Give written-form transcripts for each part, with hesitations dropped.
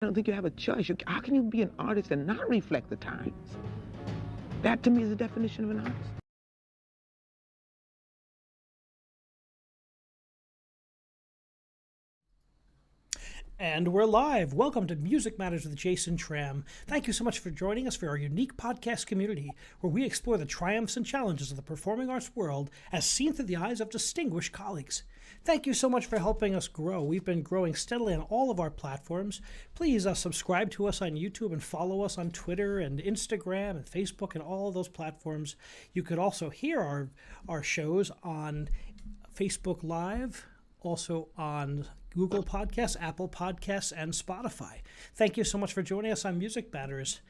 I don't think you have a choice. How can you be an artist and not reflect the times? That to me is the definition of an artist. And we're live. Welcome to Music Matters with Jason Tramm. Thank you so much for joining us for our unique podcast community where we explore the triumphs and challenges of the performing arts world as seen through the eyes of distinguished colleagues. Thank you so much for helping us grow. We've been growing steadily on all of our platforms. Please subscribe to us on YouTube and follow us on Twitter and Instagram and Facebook and all of those platforms. You could also hear our shows on Facebook Live, also on Google Podcasts, Apple Podcasts, and Spotify. Thank you so much for joining us on Music Matters.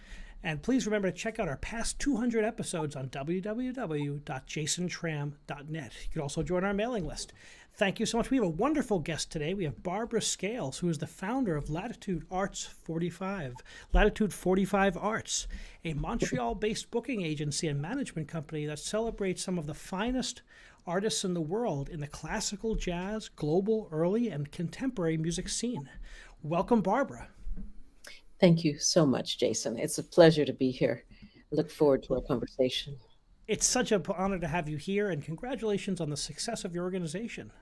And please remember to check out our past 200 episodes on www.jasontram.net. You can also join our mailing list. Thank you so much. We have a wonderful guest today. We have Barbara Scales, who is the founder of Latitude Arts 45, Latitude 45 Arts, a Montreal-based booking agency and management company that celebrates some of the finest artists in the world in the classical, jazz, global, early, and contemporary music scene. Welcome, Barbara. Thank you so much, Jason. It's a pleasure to be here. I look forward to our conversation. It's such an honor to have you here, and congratulations on the success of your organization.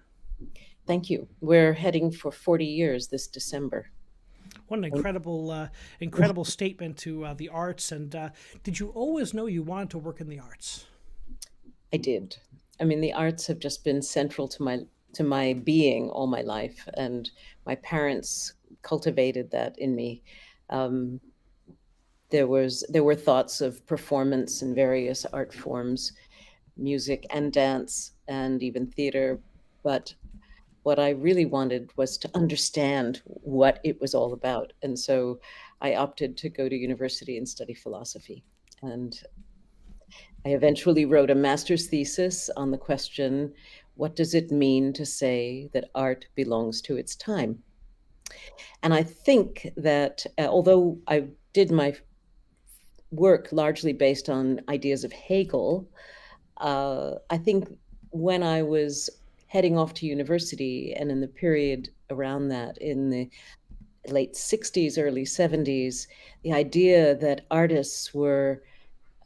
Thank you. We're heading for 40 years this December. What an incredible statement to the arts. And did you always know you wanted to work in the arts? I did. I mean, the arts have just been central to my being all my life, and my parents cultivated that in me. There were thoughts of performance in various art forms, music and dance, and even theater. But what I really wanted was to understand what it was all about, and so I opted to go to university and study philosophy. And I eventually wrote a master's thesis on the question, what does it mean to say that art belongs to its time? And I think that although I did my work largely based on ideas of Hegel, I think when I was heading off to university and in the period around that, in the late 60s, early 70s, the idea that artists were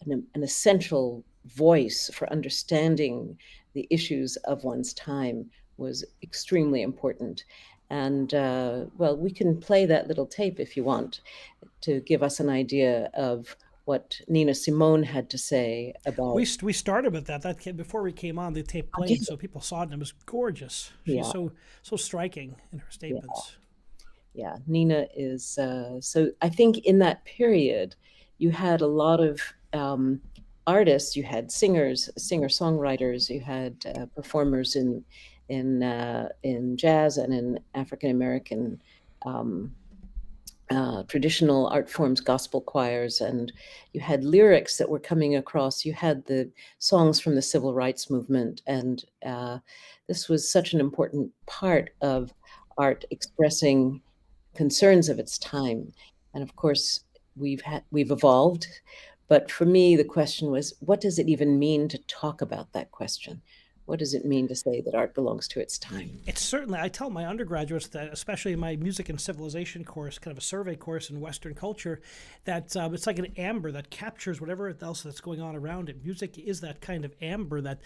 an essential voice for understanding the issues of one's time was extremely important. And well, we can play that little tape if you want to give us an idea of what Nina Simone had to say about. We started with that. Before we came on, the tape played, so people saw it, and it was gorgeous. She's so striking in her statements. Yeah, Nina is. So I think in that period, you had a lot of artists. You had singers, singer-songwriters. You had performers in jazz and in African American traditional art forms, gospel choirs, and you had lyrics that were coming across. You had the songs from the civil rights movement, and this was such an important part of art expressing concerns of its time. And of course, we've evolved. But for me, the question was, what does it even mean to talk about that question? What does it mean to say that art belongs to its time? It's certainly, I tell my undergraduates that, especially in my music and civilization course, kind of a survey course in Western culture, that it's like an amber that captures whatever else that's going on around it. Music is that kind of amber that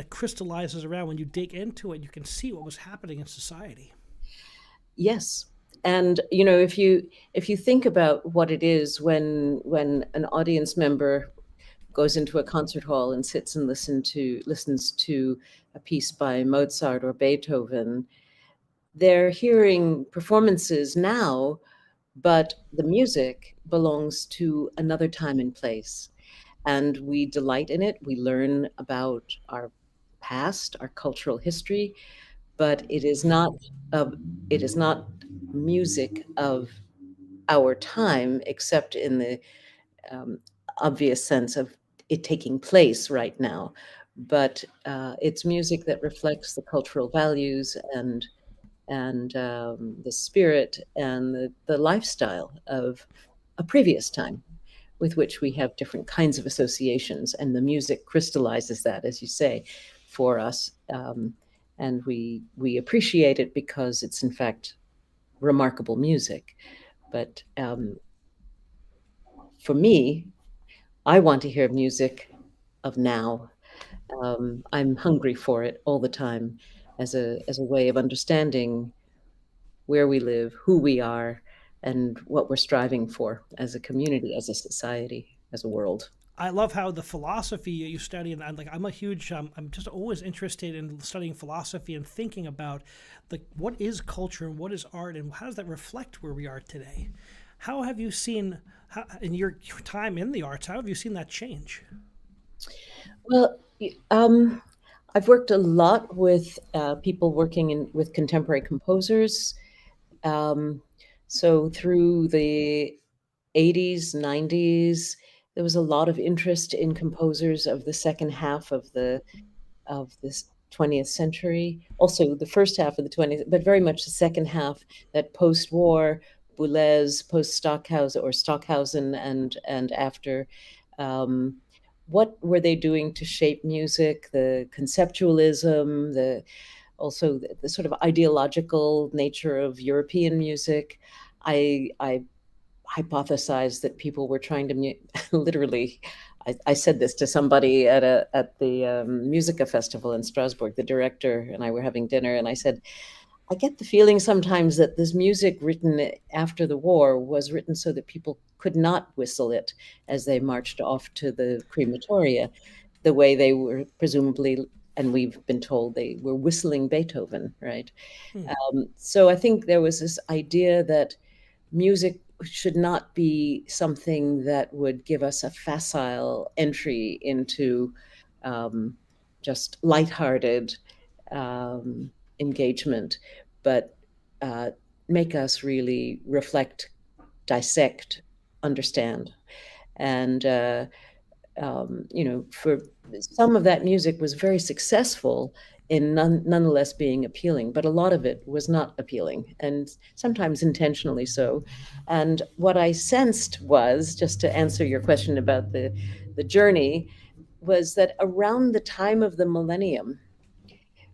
crystallizes around. When you dig into it, you can see what was happening in society. Yes. And if you think about what it is when an audience member goes into a concert hall and sits and listens to a piece by Mozart or Beethoven, they're hearing performances now, but the music belongs to another time and place. And we delight in it. We learn about our past, our cultural history, but it is not music of our time, except in the obvious sense of it taking place right now. But it's music that reflects the cultural values and the spirit and the lifestyle of a previous time, with which we have different kinds of associations, and the music crystallizes that, as you say, for us. And we appreciate it because it's in fact remarkable music. But for me, I want to hear music of now. I'm hungry for it all the time as a way of understanding where we live, who we are, and what we're striving for as a community, as a society, as a world. I love how the philosophy you study, and I'm a huge, I'm just always interested in studying philosophy and thinking about like what is culture and what is art and how does that reflect where we are today. How have you seen, in your time in the arts, how have you seen that change? Well, I've worked a lot with people working with contemporary composers. Um, so through the 80s, 90s, there was a lot of interest in composers of the second half of this 20th century. Also, the first half of the 20th, but very much the second half, that post-war Boulez, post-Stockhausen or Stockhausen, and after. Um, what were they doing to shape music? The conceptualism, the also the sort of ideological nature of European music. I hypothesized that people were trying to literally. I said this to somebody at the Musica Festival in Strasbourg. The director and I were having dinner, and I said, I get the feeling sometimes that this music written after the war was written so that people could not whistle it as they marched off to the crematoria, the way they were presumably, and we've been told they were whistling Beethoven, right? Hmm. So I think there was this idea that music should not be something that would give us a facile entry into um, just lighthearted um, engagement, but uh, make us really reflect, dissect, understand. And for some of that music was very successful in nonetheless being appealing, but a lot of it was not appealing, and sometimes intentionally so. And what I sensed was, just to answer your question about the journey, was that around the time of the millennium,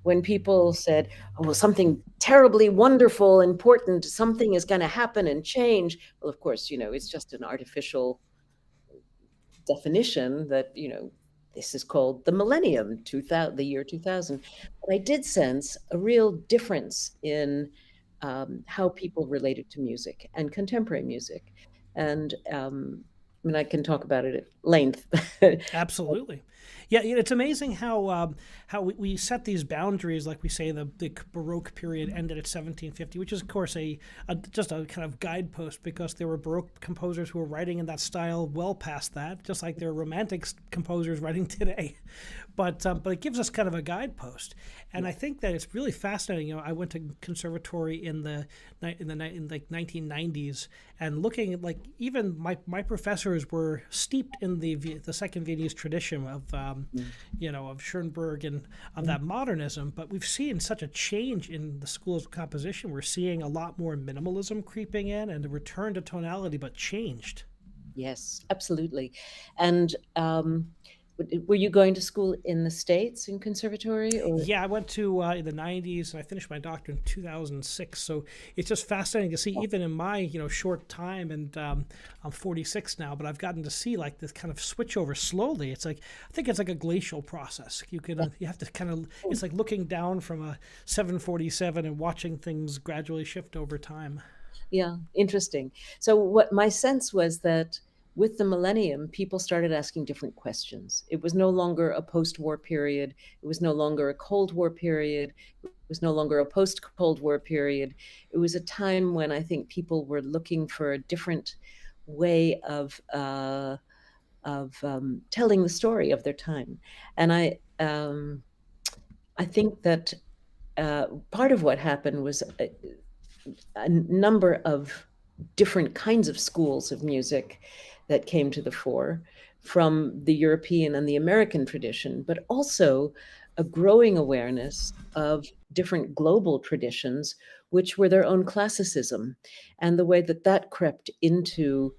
when people said, oh, well, something terribly wonderful, important, something is going to happen and change. Well, of course, it's just an artificial definition that this is called the millennium, 2000, the year 2000. But I did sense a real difference in how people related to music and contemporary music. And I mean, I can talk about it at length. Absolutely. Yeah, it's amazing how we set these boundaries, like we say the Baroque period ended at 1750, which is of course just a kind of guidepost because there were Baroque composers who were writing in that style well past that, just like there are Romantic composers writing today. But it gives us kind of a guidepost, and I think that it's really fascinating. I went to conservatory in like 1990s, and looking at like even my professors were steeped in the second Viennese tradition of of Schoenberg and of that modernism. But we've seen such a change in the schools of composition. We're seeing a lot more minimalism creeping in and a return to tonality, but changed. Yes, absolutely. And were you going to school in the States in conservatory or? Yeah, I went to in the '90s, and I finished my doctorate in 2006. So it's just fascinating to see, even in my short time, and I'm 46 now, but I've gotten to see like this kind of switch over slowly. It's like I think it's like a glacial process. You have to kind of it's like looking down from a 747 and watching things gradually shift over time. Yeah, interesting. So what my sense was that with the millennium, people started asking different questions. It was no longer a post-war period. It was no longer a Cold War period. It was no longer a post-Cold War period. It was a time when I think people were looking for a different way of telling the story of their time. And I think that part of what happened was a number of different kinds of schools of music that came to the fore from the European and the American tradition, but also a growing awareness of different global traditions, which were their own classicism, and the way that that crept into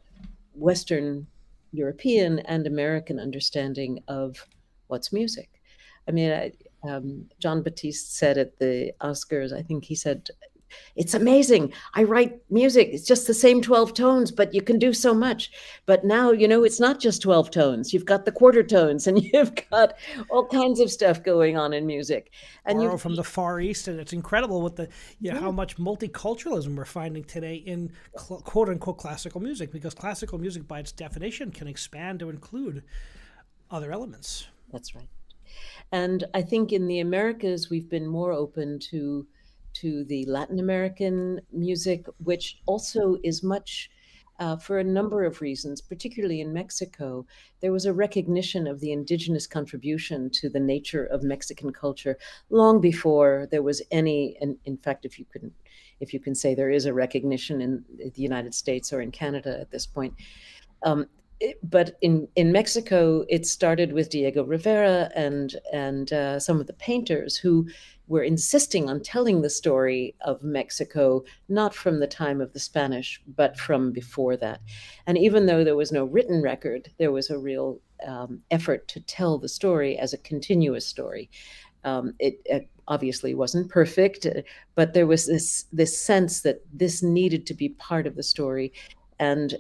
Western European and American understanding of what's music. I mean, John Batiste said at the Oscars, I think he said, it's amazing. I write music. It's just the same 12 tones, but you can do so much. But now, it's not just 12 tones. You've got the quarter tones and you've got all kinds of stuff going on in music. And Borrow you've, from the Far East, and it's incredible what yeah, how much multiculturalism we're finding today in quote unquote classical music, because classical music by its definition can expand to include other elements. that's right. And I think in the Americas, we've been more open to the Latin American music, which also is much, for a number of reasons, particularly in Mexico. There was a recognition of the indigenous contribution to the nature of Mexican culture long before there was any. And in fact, if you can say there is a recognition in the United States or in Canada at this point. But in Mexico, it started with Diego Rivera and some of the painters who were insisting on telling the story of Mexico, not from the time of the Spanish, but from before that. And even though there was no written record, there was a real effort to tell the story as a continuous story. It obviously wasn't perfect, but there was this sense that this needed to be part of the story. And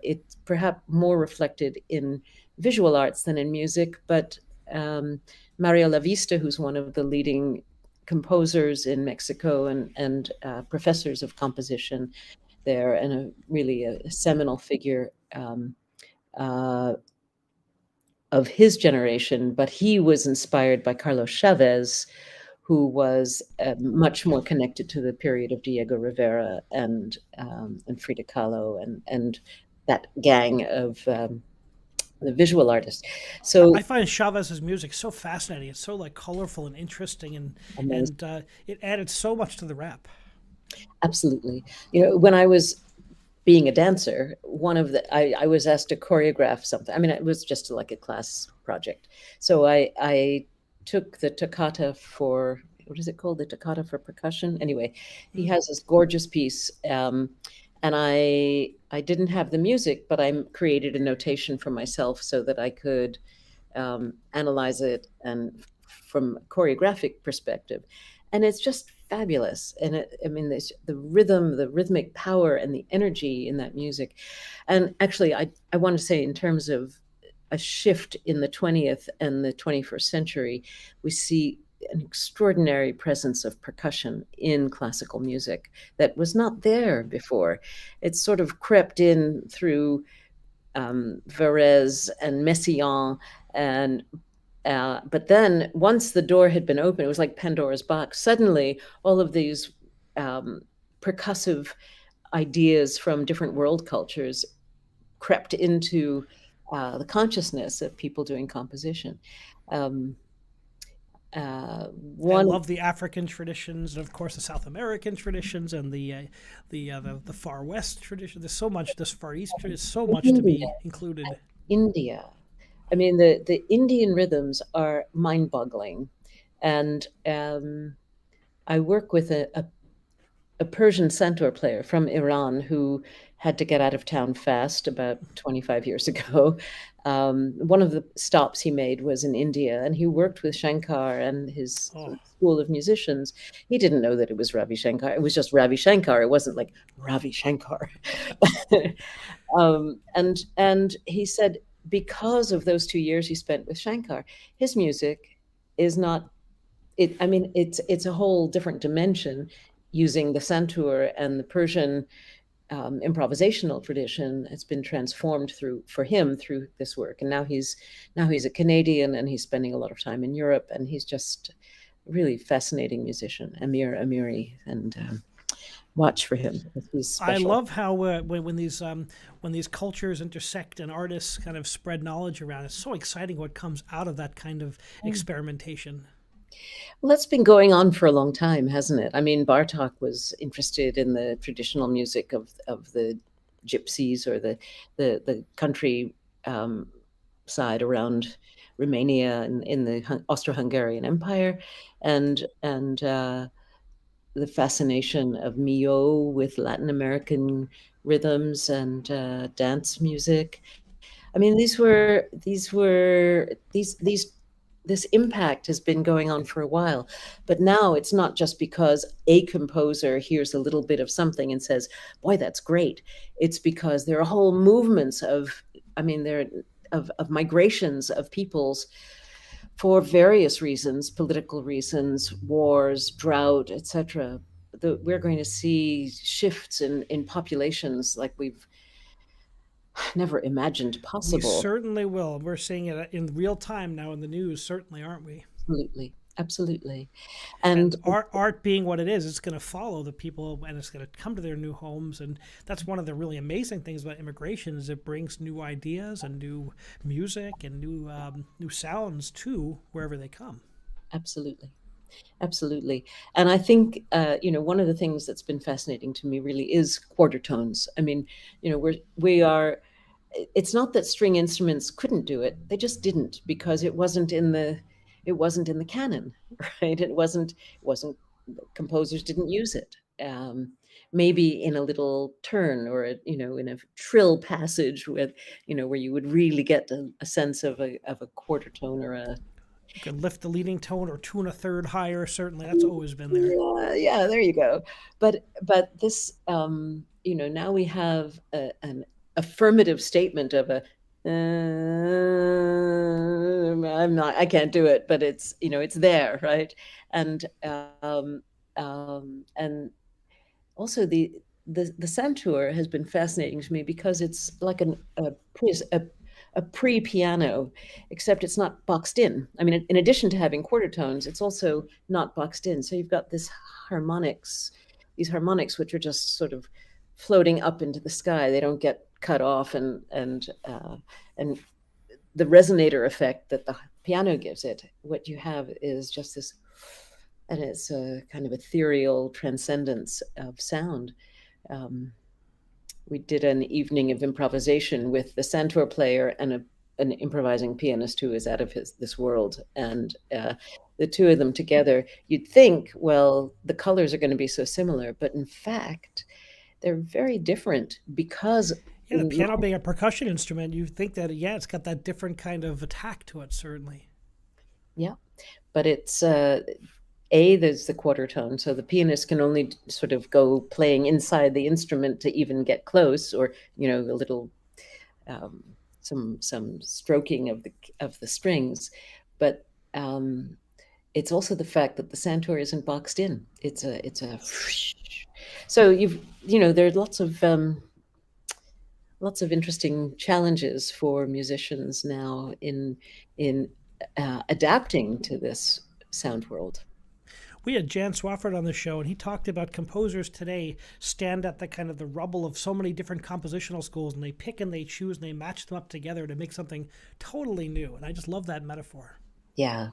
it's perhaps more reflected in visual arts than in music. But Mario Lavista, who's one of the leading composers in Mexico and professors of composition there, and really a seminal figure of his generation, but he was inspired by Carlos Chavez, who was much more connected to the period of Diego Rivera and Frida Kahlo and that gang of the visual artists. So I find Chavez's music so fascinating. It's so colorful and interesting, and it added so much to the rap. Absolutely. When I was being a dancer, I was asked to choreograph something. I mean, it was just like a class project. So I took the toccata for, what is it called? The toccata for percussion. Anyway, he has this gorgeous piece. And I didn't have the music, but I created a notation for myself so that I could analyze it and from a choreographic perspective. And it's just fabulous. And there's the rhythm, the rhythmic power and the energy in that music. And actually, I want to say, in terms of a shift in the 20th and the 21st century, we see an extraordinary presence of percussion in classical music that was not there before. It sort of crept in through Varese and Messiaen, and but then once the door had been opened, it was like Pandora's box. Suddenly, all of these percussive ideas from different world cultures crept into the consciousness of people doing composition. I love the African traditions, and of course the South American traditions, and the Far West tradition. There's so much. This Far East tradition. So much to be included. India. I mean, the Indian rhythms are mind-boggling, and I work with a Persian santur player from Iran who had to get out of town fast about 25 years ago. One of the stops he made was in India, and he worked with Shankar and his school of musicians. He didn't know that it was Ravi Shankar. It was just Ravi Shankar. It wasn't like Ravi Shankar. And he said, because of those 2 years he spent with Shankar, his music is not it. I mean, it's a whole different dimension, using the santur and the Persian improvisational tradition. Has been transformed for him through this work. And now he's a Canadian, and he's spending a lot of time in Europe, and he's just a really fascinating musician, Amir Amiri, and watch for him. He's special. I love how when these cultures intersect and artists kind of spread knowledge around, it's so exciting what comes out of that kind of experimentation. Well, that's been going on for a long time, hasn't it? I mean, Bartok was interested in the traditional music of the gypsies, or the country side around Romania and in the Austro-Hungarian Empire, and the fascination of Millau with Latin American rhythms and dance music. I mean, these this impact has been going on for a while. But now it's not just because a composer hears a little bit of something and says, boy, that's great. It's because there are whole movements of, I mean, there of migrations of peoples for various reasons, political reasons, wars, drought, etc. We're going to see shifts in populations like we've never imagined We possible. certainly will. We're seeing it in real time now in the news, certainly, aren't we? Absolutely, absolutely. And And art being what it is, it's going to follow the people and it's going to come to their new homes. And that's one of the really amazing things about immigration is it brings new ideas and new music and new sounds to wherever they come. absolutely, absolutely. And I think, one of the things that's been fascinating to me really is quarter tones. I mean, we are, it's not that string instruments couldn't do it. They just didn't because it wasn't in the canon, right? It wasn't, composers didn't use it. Maybe in a little turn or in a trill passage where you would really get a sense of a quarter tone or a. You can lift the leading tone or tune a third higher. Certainly, that's always been there. Yeah, yeah, there you go. But this, now we have an affirmative statement of a. I can't do it, but it's there, right? And and also the Santur has been fascinating to me because it's like a pre-piano, except it's not boxed in. I mean, in addition to having quarter tones, it's also not boxed in. So you've got harmonics, these harmonics which are just sort of floating up into the sky. They don't get cut off, and the resonator effect that the piano gives it. What you have is just this, and it's a kind of ethereal transcendence of sound. Um, we did an evening of improvisation with the Santur player and an improvising pianist who is out of this world, and the two of them together. You'd think, well, the colors are going to be so similar, but in fact, they're very different because. Yeah, the piano being a percussion instrument, you think that, yeah, it's got that different kind of attack to it, certainly. Yeah, but it's there's the quarter tone, so the pianist can only sort of go playing inside the instrument to even get close, or a little some stroking of the strings. But it's also the fact that the Santur isn't boxed in. It's a so there are lots of interesting challenges for musicians now in adapting to this sound world. We had Jan Swafford on the show, and he talked about composers today stand at the kind of the rubble of so many different compositional schools, and they pick and they choose and they match them up together to make something totally new. And I just love that metaphor. Yeah.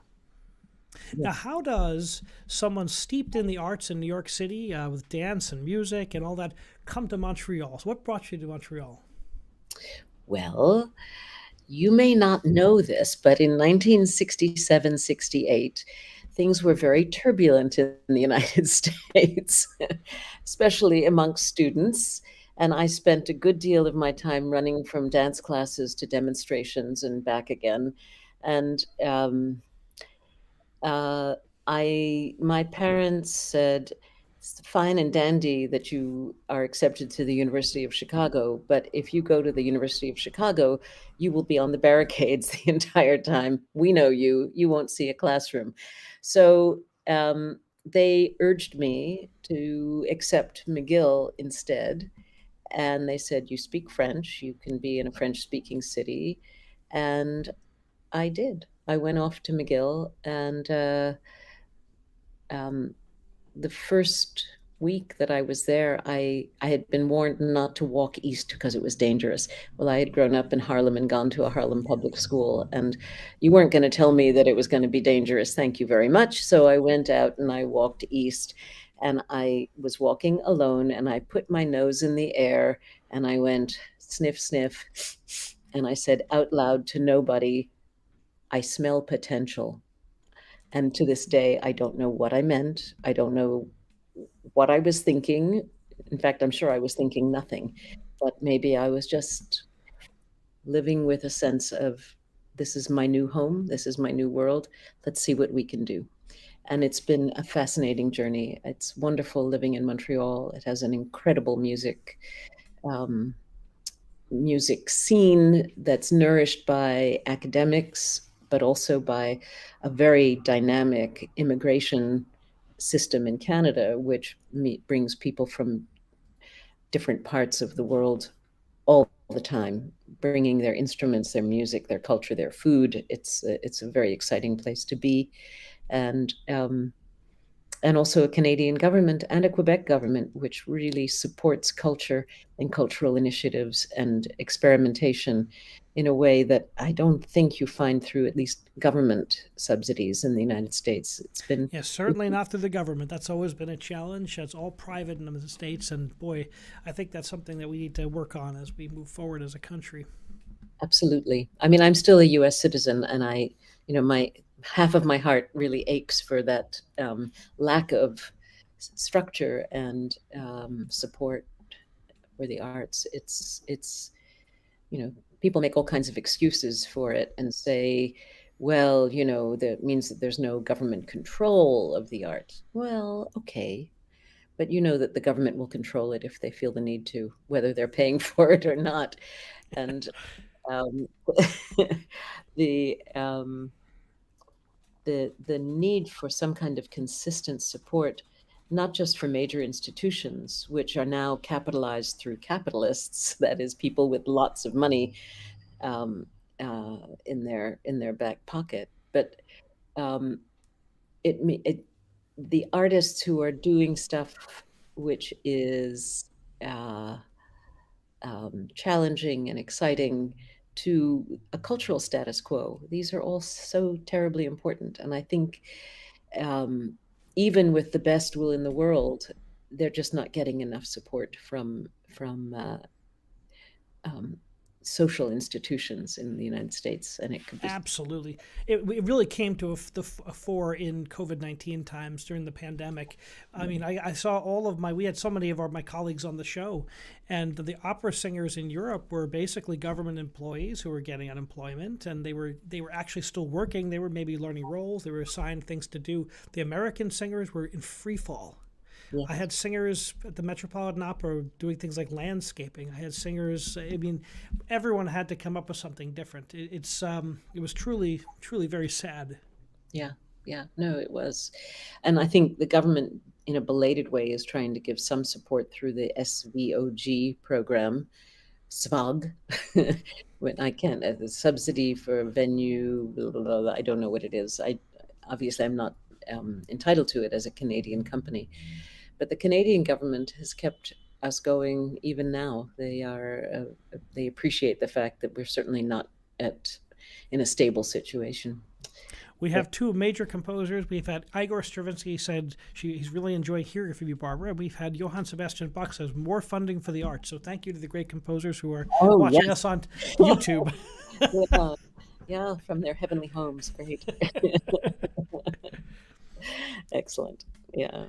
Now, how does someone steeped in the arts in New York City with dance and music and all that come to Montreal? So, what brought you to Montreal? Well, you may not know this, but in 1967-68, things were very turbulent in the United States, especially amongst students. And I spent a good deal of my time running from dance classes to demonstrations and back again. And my parents said, it's fine and dandy that you are accepted to the University of Chicago, but if you go to the University of Chicago, you will be on the barricades the entire time. We know you won't see a classroom. So they urged me to accept McGill instead. And they said, you speak French, you can be in a French-speaking city. And I did. I went off to McGill, and the first week that I was there, I had been warned not to walk east because it was dangerous. Well, I had grown up in Harlem and gone to a Harlem public school, and you weren't going to tell me that it was going to be dangerous. Thank you very much. So I went out and I walked east, and I was walking alone, and I put my nose in the air and I went sniff, sniff, and I said out loud to nobody, I smell potential. And to this day, I don't know what I meant. I don't know what I was thinking. In fact, I'm sure I was thinking nothing, but maybe I was just living with a sense of this is my new home. This is my new world. Let's see what we can do. And it's been a fascinating journey. It's wonderful living in Montreal. It has an incredible um, music scene that's nourished by academics, but also by a very dynamic immigration system in Canada, which brings people from different parts of the world all the time, bringing their instruments, their music, their culture, their food. It's a very exciting place to be, and also a Canadian government and a Quebec government, which really supports culture and cultural initiatives and experimentation in a way that I don't think you find through at least government subsidies in the United States. It's been Yes, certainly not through the government. That's always been a challenge. That's all private in the States. And boy, I think that's something that we need to work on as we move forward as a country. absolutely. I mean, I'm still a U.S. citizen, and my half of my heart really aches for that lack of structure and support for the arts. It's people make all kinds of excuses for it and say, well, that means that there's no government control of the art. Well, okay, but you know that the government will control it if they feel the need to, whether they're paying for it or not. And um, the the need for some kind of consistent support, not just for major institutions, which are now capitalized through capitalists, that is, people with lots of money um, in their back pocket, but um, it the artists who are doing stuff which is uh, challenging and exciting to a cultural status quo. These are all so terribly important. And I think um, even with the best will in the world, they're just not getting enough support from um, social institutions in the United States. And it could be Absolutely. It really came to a fore in COVID-19 times during the pandemic. I mean, I saw we had so many of my colleagues on the show, and the opera singers in Europe were basically government employees who were getting unemployment, and they were actually still working. They were maybe learning roles. They were assigned things to do. The American singers were in free fall. yeah. I had singers at the Metropolitan Opera doing things like landscaping. I had singers. I mean, everyone had to come up with something different. It was truly very sad. Yeah, yeah, no, it was. And I think the government, in a belated way, is trying to give some support through the SVOG program, SVOG. When I can't, the subsidy for venue, blah, blah, blah, I don't know what it is. Obviously I'm not entitled to it as a Canadian company, but the Canadian government has kept us going even now. They appreciate the fact that we're certainly not in a stable situation. We have two major composers. We've had Igor Stravinsky said he's really enjoying hearing from you, Barbara. We've had Johann Sebastian Bach says more funding for the arts. So thank you to the great composers who are watching us on YouTube. Yeah, yeah, from their heavenly homes. Great. Excellent. Yeah.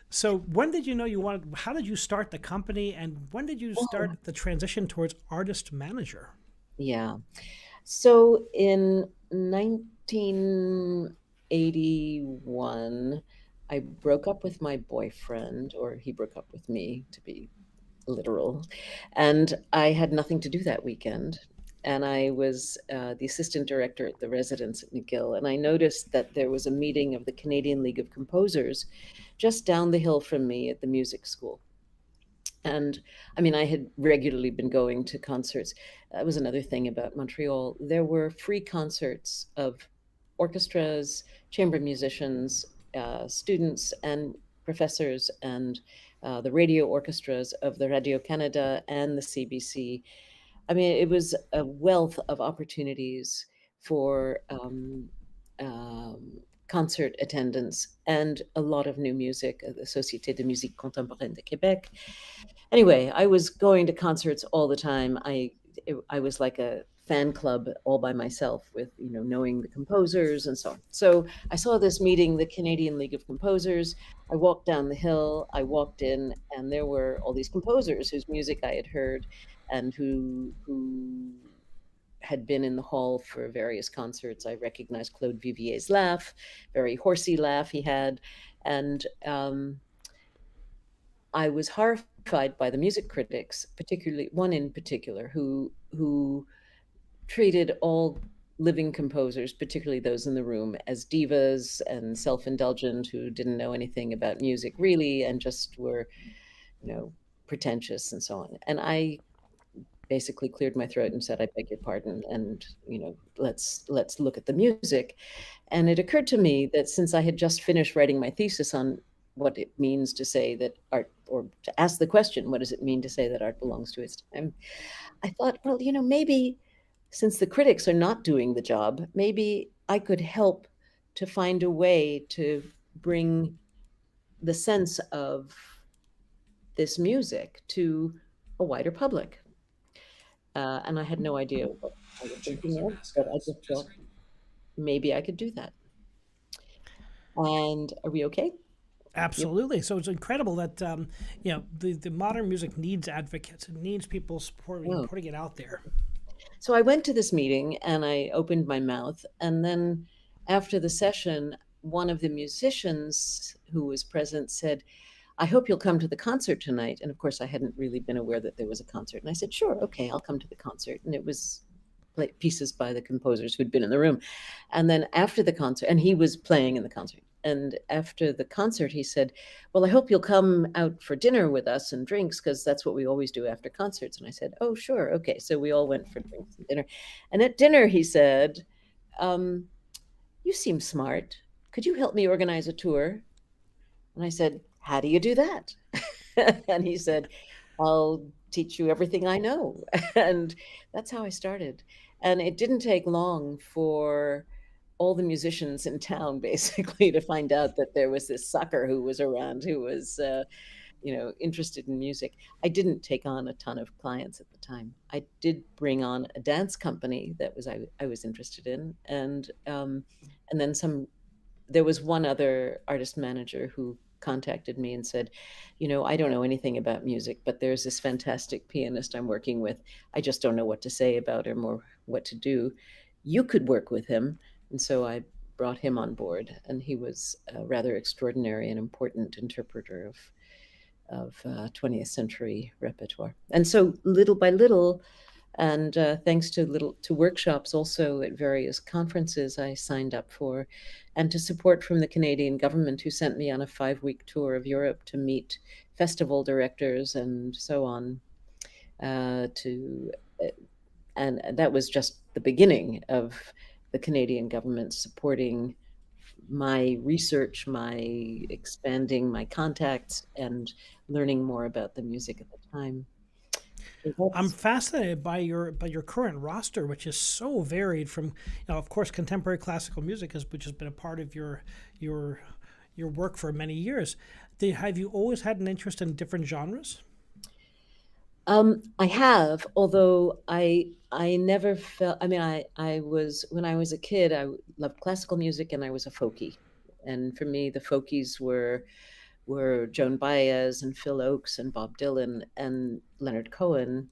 So when did you know you wanted? How did you start the company, and when did you start the transition towards artist manager? Yeah. So in 1981, I broke up with my boyfriend, or he broke up with me, to be literal, and I had nothing to do that weekend. And I was the assistant director at the residence at McGill, and I noticed that there was a meeting of the Canadian League of Composers just down the hill from me at the music school. And I mean, I had regularly been going to concerts. That was another thing about Montreal. There were free concerts of orchestras, chamber musicians, students, and professors, and the radio orchestras of the Radio Canada and the CBC. I mean, it was a wealth of opportunities for concert attendance and a lot of new music, the Société de musique contemporaine de Québec. Anyway, I was going to concerts all the time. I was like a fan club all by myself with, knowing the composers and so on. So I saw this meeting, the Canadian League of Composers. I walked down the hill, I walked in, and there were all these composers whose music I had heard and who had been in the hall for various concerts. I recognized Claude Vivier's laugh, very horsey laugh he had. And I was horrified by the music critics, particularly one in particular, who treated all living composers, particularly those in the room, as divas and self-indulgent who didn't know anything about music really and just were, pretentious and so on. And I basically cleared my throat and said, I beg your pardon, and let's look at the music. And it occurred to me that since I had just finished writing my thesis on what it means to say that art, or to ask the question, what does it mean to say that art belongs to its time? I thought, well, maybe since the critics are not doing the job, maybe I could help to find a way to bring the sense of this music to a wider public. And I had no idea what I was thinking of, but I just thought maybe I could do that. And are we okay? Absolutely. Yep. So it's incredible that the modern music needs advocates. It needs people supporting, putting it out there. So I went to this meeting and I opened my mouth, and then after the session, one of the musicians who was present said, I hope you'll come to the concert tonight. And of course, I hadn't really been aware that there was a concert. And I said, sure, okay, I'll come to the concert. And it was pieces by the composers who'd been in the room. And then after the concert, and he was playing in the concert. And after the concert, he said, well, I hope you'll come out for dinner with us and drinks, because that's what we always do after concerts. And I said, oh, sure, okay. So we all went for drinks and dinner. And at dinner, he said, you seem smart. Could you help me organize a tour? And I said, how do you do that? And he said, I'll teach you everything I know. And that's how I started. And it didn't take long for all the musicians in town basically to find out that there was this sucker who was around, who was, interested in music. I didn't take on a ton of clients at the time. I did bring on a dance company that I was interested in. And then there was one other artist manager who contacted me and said, I don't know anything about music, but there's this fantastic pianist I'm working with. I just don't know what to say about him or what to do. You could work with him. And so I brought him on board, and he was a rather extraordinary and important interpreter of 20th century repertoire. And so little by little, and thanks to workshops also at various conferences I signed up for, and to support from the Canadian government, who sent me on a 5-week tour of Europe to meet festival directors and so on, and that was just the beginning of the Canadian government supporting my research, my expanding my contacts, and learning more about the music at the time. I'm fascinated by your current roster, which is so varied from, of course, contemporary classical music, which has been a part of your work for many years. Have you always had an interest in different genres? I have, although I never felt, I was, when I was a kid, I loved classical music and I was a folkie. And for me, the folkies were Joan Baez and Phil Oakes and Bob Dylan and Leonard Cohen,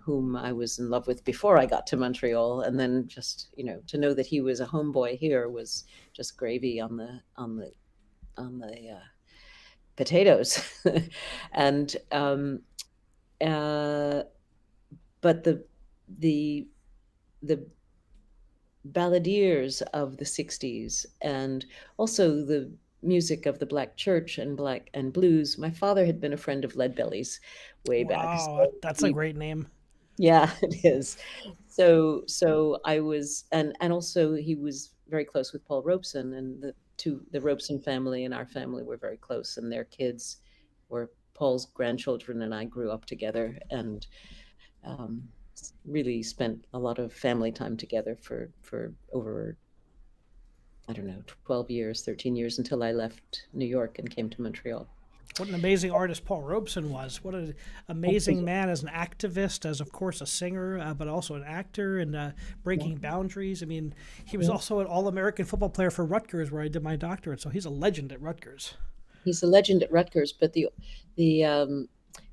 whom I was in love with before I got to Montreal. And then just, to know that he was a homeboy here was just gravy on the potatoes. And, but the balladeers of the 60s, and also the music of the Black Church and black and blues. My father had been a friend of Leadbelly's way back. Wow, that's a great name. Yeah, it is. So I was, and also he was very close with Paul Robeson, and the Robeson family and our family were very close, and their kids were Paul's grandchildren, and I grew up together, and really spent a lot of family time together for over, 12 years, 13 years, until I left New York and came to Montreal. What an amazing artist Paul Robeson was. What an amazing man as an activist, as, of course, a singer, but also an actor, and breaking boundaries. I mean, he was also an All-American football player for Rutgers, where I did my doctorate, so he's a legend at Rutgers. He's a legend at Rutgers, but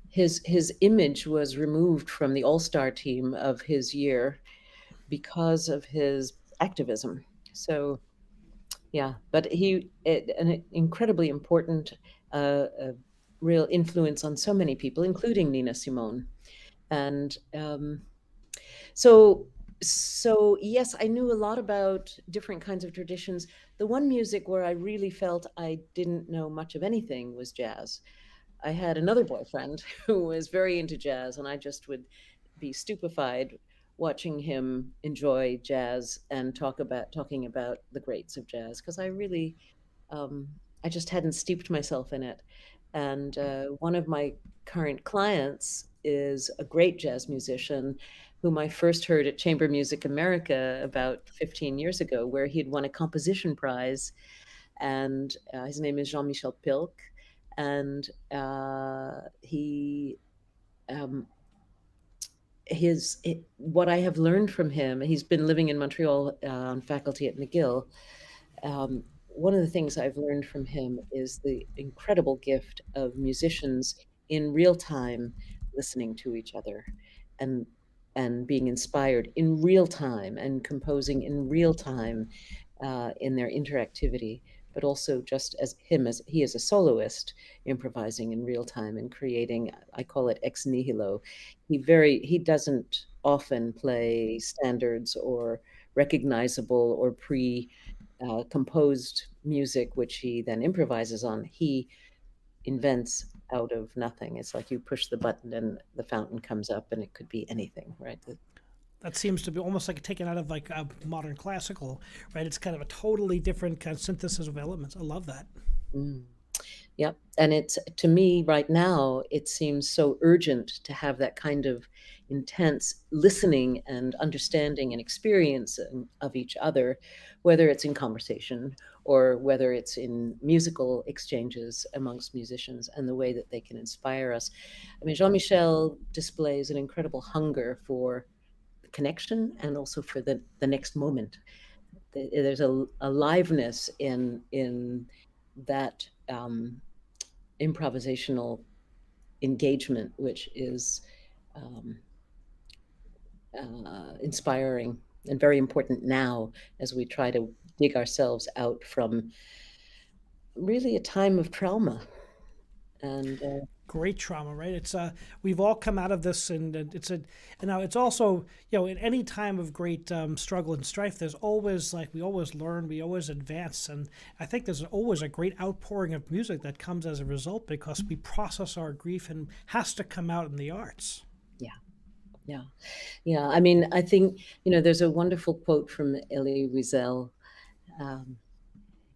his image was removed from the all-star team of his year because of his activism. So yeah, but an incredibly important, real influence on so many people, including Nina Simone. And so, so yes, I knew a lot about different kinds of traditions. The one music where I really felt I didn't know much of anything was jazz. I had another boyfriend who was very into jazz, and I just would be stupefied watching him enjoy jazz and talking about the greats of jazz, because um, I just hadn't steeped myself in it. And one of my current clients is a great jazz musician whom I first heard at Chamber Music America about 15 years ago, where he had won a composition prize. And his name is Jean-Michel Pilke. And um, what I have learned from him, he's been living in Montreal on faculty at McGill. One of the things I've learned from him is the incredible gift of musicians in real time listening to each other and being inspired in real time and composing in real time in their interactivity, but also just as he is a soloist, improvising in real time and creating. I call it ex nihilo. He doesn't often play standards or recognizable or pre composed music, which he then improvises on. He invents out of nothing. It's like you push the button and the fountain comes up, and it could be anything, right? That seems to be almost like taken out of like a modern classical, right? It's kind of a totally different kind of synthesis of elements. I love that. Mm. Yep. And it's, to me right now, it seems so urgent to have that kind of intense listening and understanding and experience of each other, whether it's in conversation or whether it's in musical exchanges amongst musicians, and the way that they can inspire us. I mean, Jean-Michel displays an incredible hunger for connection and also for the next moment. There's a aliveness in that improvisational engagement, which is um, inspiring and very important now as we try to dig ourselves out from really a time of trauma. And Great trauma, right? It's we've all come out of this, and and now it's also, in any time of great struggle and strife, there's always, like, we always learn, we always advance, and I think there's always a great outpouring of music that comes as a result because we process our grief and has to come out in the arts. yeah, yeah, yeah. I mean, I think, there's a wonderful quote from Elie Wiesel. Um,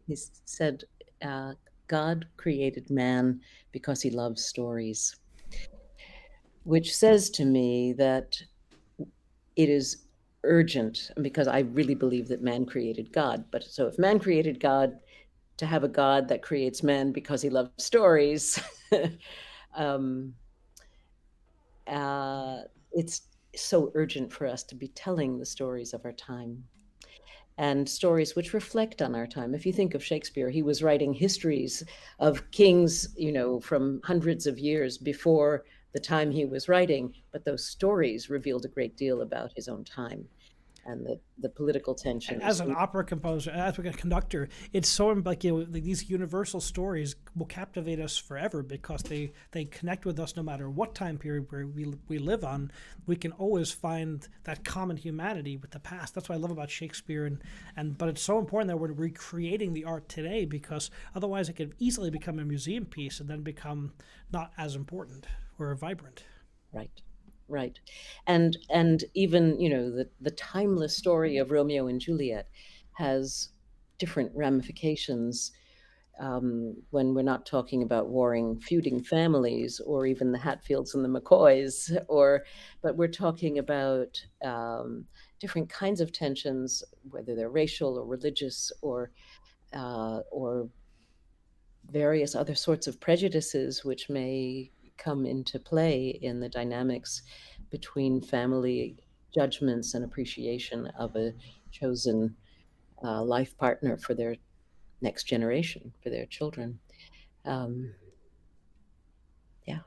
he said, God created man because he loves stories, which says to me that it is urgent, because I really believe that man created God. But so if man created God, to have a God that creates man because he loves stories, um, it's so urgent for us to be telling the stories of our time, and stories which reflect on our time. If you think of Shakespeare, he was writing histories of kings, from hundreds of years before the time he was writing, but those stories revealed a great deal about his own time and the political And tensions. as an opera composer, as a conductor, it's so like, like, these universal stories will captivate us forever because they connect with us no matter what time period where we live on. We can always find that common humanity with the past. That's what I love about Shakespeare, and but it's so important that we're recreating the art today, because otherwise it could easily become a museum piece and then become not as important or vibrant. Right, right. And even, the timeless story of Romeo and Juliet has different ramifications, when we're not talking about warring, feuding families, or even the Hatfields and the McCoys, but we're talking about different kinds of tensions, whether they're racial or religious or various other sorts of prejudices, which may come into play in the dynamics between family judgments and appreciation of a chosen life partner for their next generation, for their children. Um, yeah.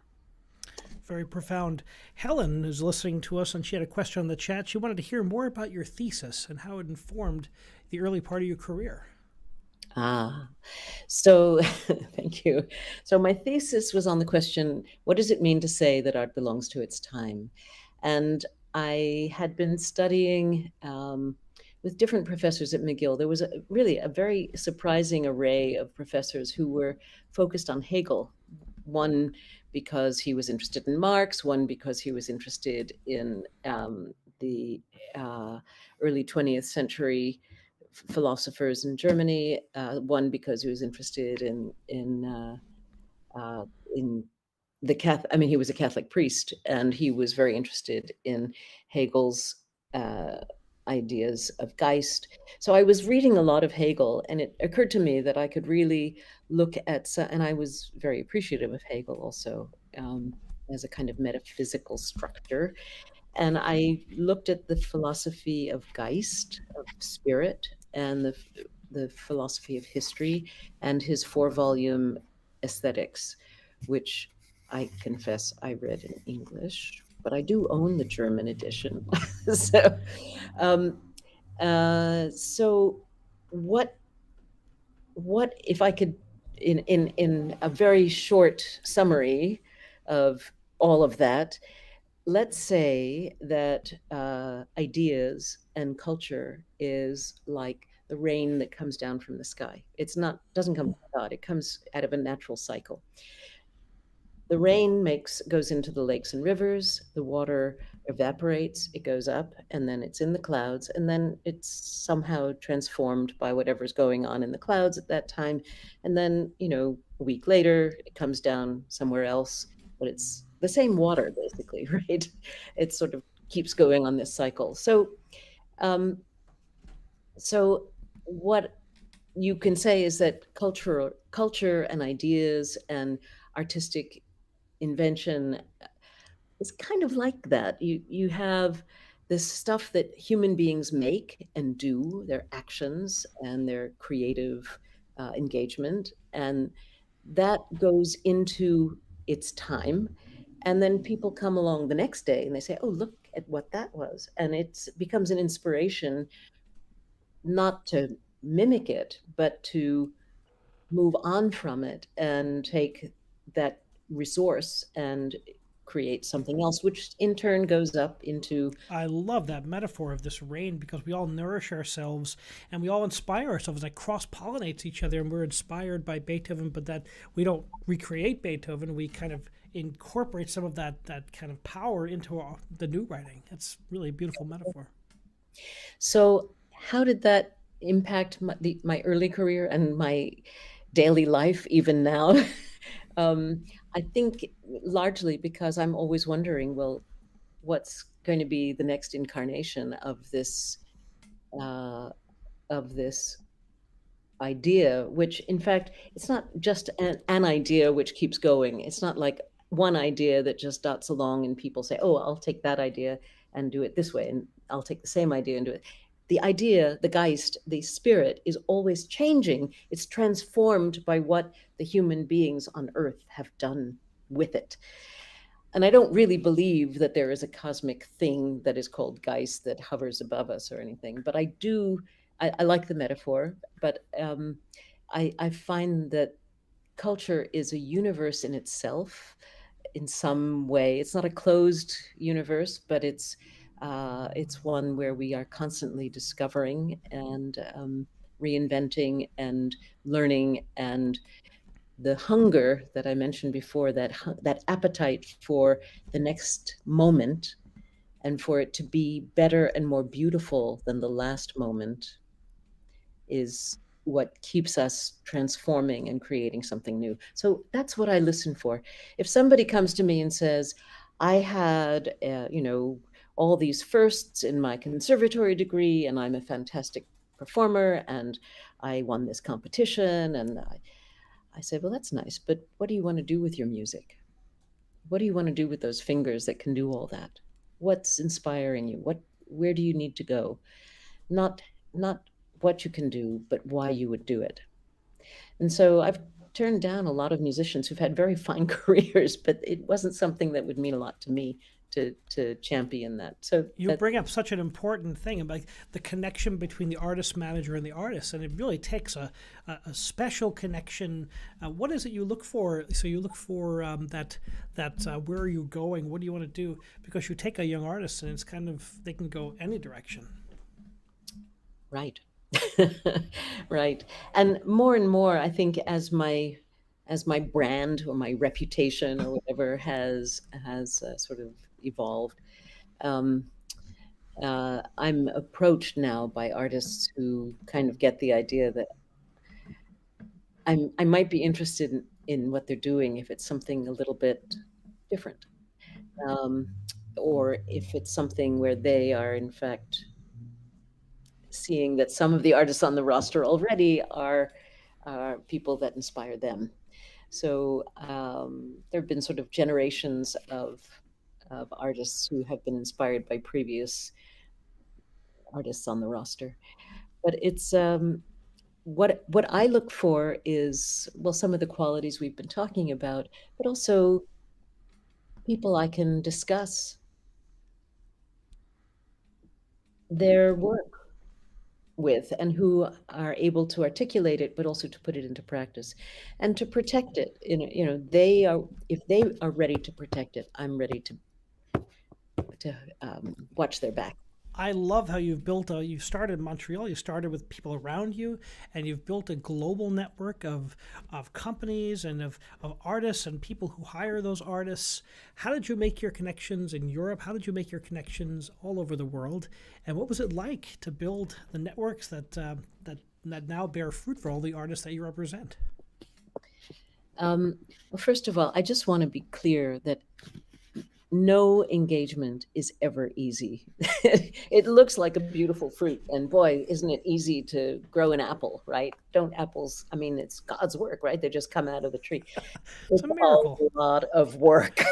Very profound. Helen is listening to us, and she had a question in the chat. She wanted to hear more about your thesis and how it informed the early part of your career. So thank you. So my thesis was on the question, what does it mean to say that art belongs to its time? And I had been studying with different professors at McGill. There was really a very surprising array of professors who were focused on Hegel. One because he was interested in Marx, one because he was interested in the early 20th century philosophers in Germany. One because he was interested in the Catholic. I mean, he was a Catholic priest, and he was very interested in Hegel's ideas of Geist. So I was reading a lot of Hegel, and it occurred to me that I could really look at, and I was very appreciative of Hegel also as a kind of metaphysical structure. And I looked at the philosophy of Geist, of spirit, and the philosophy of history, and his 4-volume Aesthetics, which I confess I read in English, but I do own the German edition. So, so what if I could, in a very short summary of all of that, let's say that ideas and culture is like the rain that comes down from the sky. It's not, doesn't come from God, it comes out of a natural cycle. The rain goes into the lakes and rivers, the water evaporates, it goes up, and then it's in the clouds, and then it's somehow transformed by whatever's going on in the clouds at that time. And then, a week later, it comes down somewhere else, but it's the same water, basically, right? It sort of keeps going on this cycle. So what you can say is that culture and ideas and artistic invention is kind of like that. You have this stuff that human beings make and do, their actions and their creative engagement, and that goes into its time. And then people come along the next day and they say, oh, look at what that was. And it becomes an inspiration not to mimic it, but to move on from it and take that resource and create something else, which in turn goes up into. I love that metaphor of this rain because we all nourish ourselves and we all inspire ourselves. Like cross pollinates each other, and we're inspired by Beethoven, but that we don't recreate Beethoven. We kind of incorporate some of that kind of power into the new writing. It's really a beautiful metaphor. So, how did that impact my early career and my daily life, even now? I think largely because I'm always wondering, well, what's going to be the next incarnation of this idea, which in fact, it's not just an idea which keeps going. It's not like one idea that just dots along and people say, oh, I'll take that idea and do it this way, and I'll take the same idea and do it. The idea, the Geist, the spirit is always changing. It's transformed by what the human beings on Earth have done with it. And I don't really believe that there is a cosmic thing that is called Geist that hovers above us or anything, but I like the metaphor, but I find that culture is a universe in itself in some way. It's not a closed universe, but it's one where we are constantly discovering and reinventing and learning, and the hunger that I mentioned before, that appetite for the next moment and for it to be better and more beautiful than the last moment is what keeps us transforming and creating something new. So that's what I listen for. If somebody comes to me and says, I had, all these firsts in my conservatory degree, and I'm a fantastic performer, and I won this competition, and I say, well, that's nice, but what do you want to do with your music? What do you want to do with those fingers that can do all that? What's inspiring you? Where do you need to go? Not what you can do, but why you would do it. And so I've turned down a lot of musicians who've had very fine careers, but it wasn't something that would mean a lot to me to champion that. So You that bring up such an important thing about the connection between the artist manager and the artist, and it really takes a special connection. What is it you look for? So you look for where are you going? What do you want to do? Because you take a young artist, and it's kind of they can go any direction. right. Right. And more, I think as my brand or my reputation or whatever has sort of evolved, um, I'm approached now by artists who kind of get the idea that I might be interested in what they're doing if it's something a little bit different, um, or if it's something where they are in fact seeing that some of the artists on the roster already are people that inspire them. So there have been sort of generations of artists who have been inspired by previous artists on the roster. But it's what I look for is, well, some of the qualities we've been talking about, but also people I can discuss their work with and who are able to articulate it, but also to put it into practice and to protect it. They are, if they are ready to protect it, I'm ready to watch their back. I love how you started in Montreal, you started with people around you, and you've built a global network of companies and of artists and people who hire those artists. How did you make your connections in Europe? How did you make your connections all over the world? And what was it like to build the networks that now bear fruit for all the artists that you represent? Well, first of all, I just want to be clear that no engagement is ever easy. It looks like a beautiful fruit, and boy, isn't it easy to grow an apple, right? Don't apples, I mean, it's God's work, right? They just come out of the tree. It's a miracle. A lot of work.